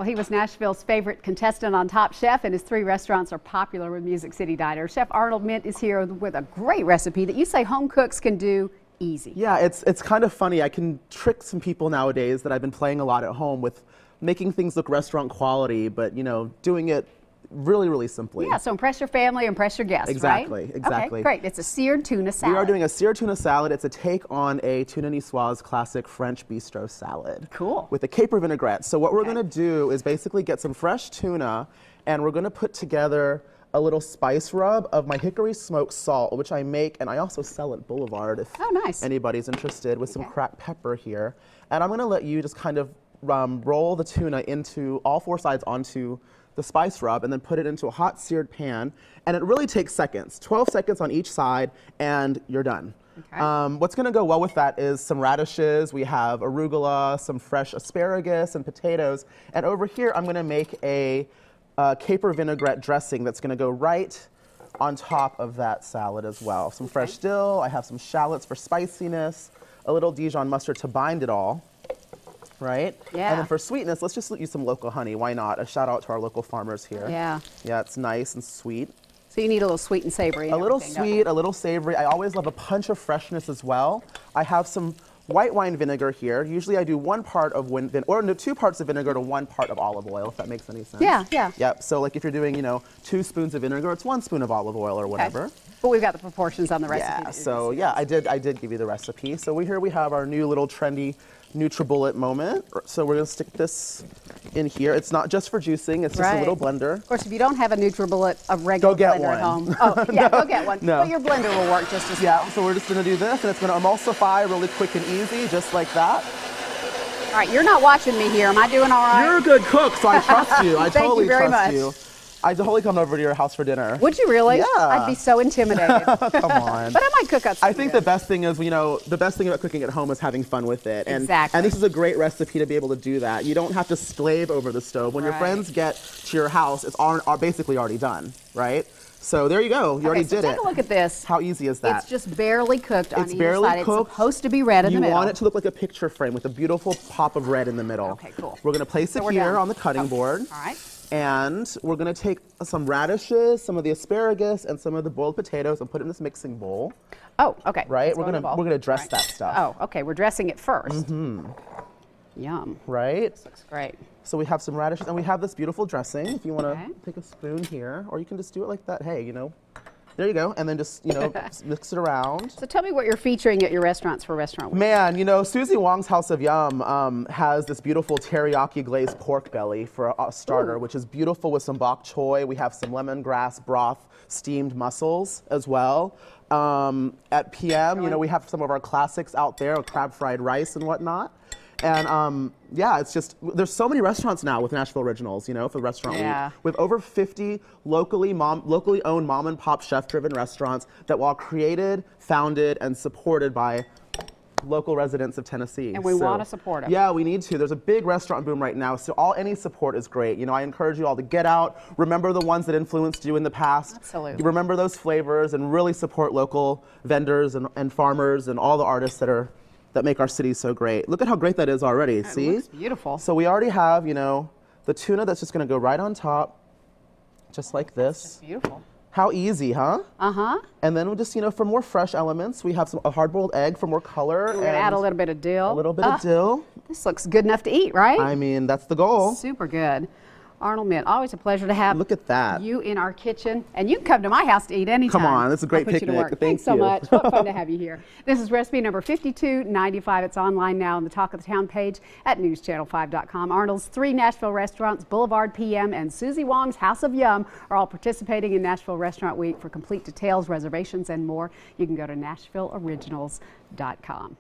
Well, he was Nashville's favorite contestant on Top Chef, and his 3 restaurants are popular with Music City diners. Chef Arnold Myint is here with a great recipe that you say home cooks can do easy. Yeah, it's kind of funny. I can trick some people nowadays that I've been playing a lot at home with making things look restaurant quality, but doing it really simply. Yeah, so impress your family, impress your guests, exactly, right? Exactly. Okay, great. It's a seared tuna salad. We are doing a seared tuna salad. It's a take on a tuna niçoise classic French bistro salad. Cool. With a caper vinaigrette. So what we're going to do is basically get some fresh tuna, and we're going to put together a little spice rub of my hickory smoked salt, which I make and I also sell at Boulevard if anybody's interested, with some cracked pepper here. And I'm going to let you just kind of roll the tuna into all 4 sides onto the spice rub, and then put it into a hot seared pan, and it really takes seconds, 12 seconds on each side, and you're done. Okay. What's going to go well with that is some radishes. We have arugula, some fresh asparagus, and potatoes. And over here, I'm going to make a caper vinaigrette dressing that's going to go right on top of that salad as well. Some fresh dill. I have some shallots for spiciness, a little Dijon mustard to bind it all. Right? Yeah. And then for sweetness, let's just use some local honey. Why not? A shout out to our local farmers here. Yeah. Yeah, it's nice and sweet. So you need a little sweet and savory. A little sweet, a little savory. I always love a punch of freshness as well. I have some white wine vinegar here. Usually I do 1 part of or no, 2 parts of vinegar to 1 part of olive oil, if that makes any sense. Yeah, yeah. Yep. So like if you're doing, 2 spoons of vinegar, it's 1 spoon of olive oil or whatever. Okay. But we've got the proportions on the recipe. Yeah. So yeah, I did give you the recipe. So here we have our new little trendy NutriBullet moment. So we're going to stick this in here. It's not just for juicing, it's just a little blender. Of course, if you don't have a NutriBullet, a regular blender at home. Oh, yeah, go get one. No. But your blender will work just as well. Yeah, so we're just going to do this, and it's going to emulsify really quick and easy, just like that. All right, you're not watching me here. Am I doing all right? You're a good cook, so I trust you. I totally trust you. I'd totally come over to your house for dinner. Would you really? Yeah. I'd be so intimidated. Come on. But I might cook up something. I think the best thing is, the best thing about cooking at home is having fun with it. And, exactly. And this is a great recipe to be able to do that. You don't have to slave over the stove. When your friends get to your house, it's basically already done, right? So there you go. You already did it. Take a look at this. How easy is that? It's just barely cooked on either side. It's barely cooked. It's supposed to be red in the middle. You want it to look like a picture frame with a beautiful pop of red in the middle. Okay, cool. We're going to place it here on the cutting board. All right. And we're going to take some radishes, some of the asparagus, and some of the boiled potatoes and put it in this mixing bowl. Oh, okay. Right? We're going to dress that stuff. Oh, okay. We're dressing it first. Mm-hmm. Yum. Right? This looks great. So we have some radishes, and we have this beautiful dressing. If you want to take a spoon here, or you can just do it like that. Hey, there you go. And then just, mix it around. So tell me what you're featuring at your restaurants for Restaurant Week. Man, Susie Wong's House of Yum has this beautiful teriyaki glazed pork belly for a starter, which is beautiful with some bok choy. We have some lemongrass broth steamed mussels as well. At PM, we have some of our classics out there, crab fried rice and whatnot. And yeah, it's just, there's so many restaurants now with Nashville Originals, for the Restaurant Week. With over 50 locally owned mom and pop chef driven restaurants that were all created, founded, and supported by local residents of Tennessee. And we want to support them. Yeah, we need to. There's a big restaurant boom right now, so any support is great. I encourage you all to get out, remember the ones that influenced you in the past. Absolutely. Remember those flavors and really support local vendors and farmers and all the artists that make our city so great. Look at how great that is already, see? It looks beautiful. So we already have, the tuna that's just gonna go right on top, just like this. That's just beautiful. How easy, huh? Uh-huh. And then we'll just, for more fresh elements, we have a hard-boiled egg for more color. We're gonna add a little bit of dill. A little bit of dill. This looks good enough to eat, right? I mean, that's the goal. Super good. Arnold Myint, always a pleasure to have Look at that. You in our kitchen. And you can come to my house to eat anytime. Come on, it's a great picnic. Thanks so much. What fun to have you here. This is recipe number 5295. It's online now on the Talk of the Town page at newschannel5.com. Arnold's 3 Nashville restaurants, Boulevard PM and Susie Wong's House of Yum, are all participating in Nashville Restaurant Week. For complete details, reservations, and more, you can go to NashvilleOriginals.com.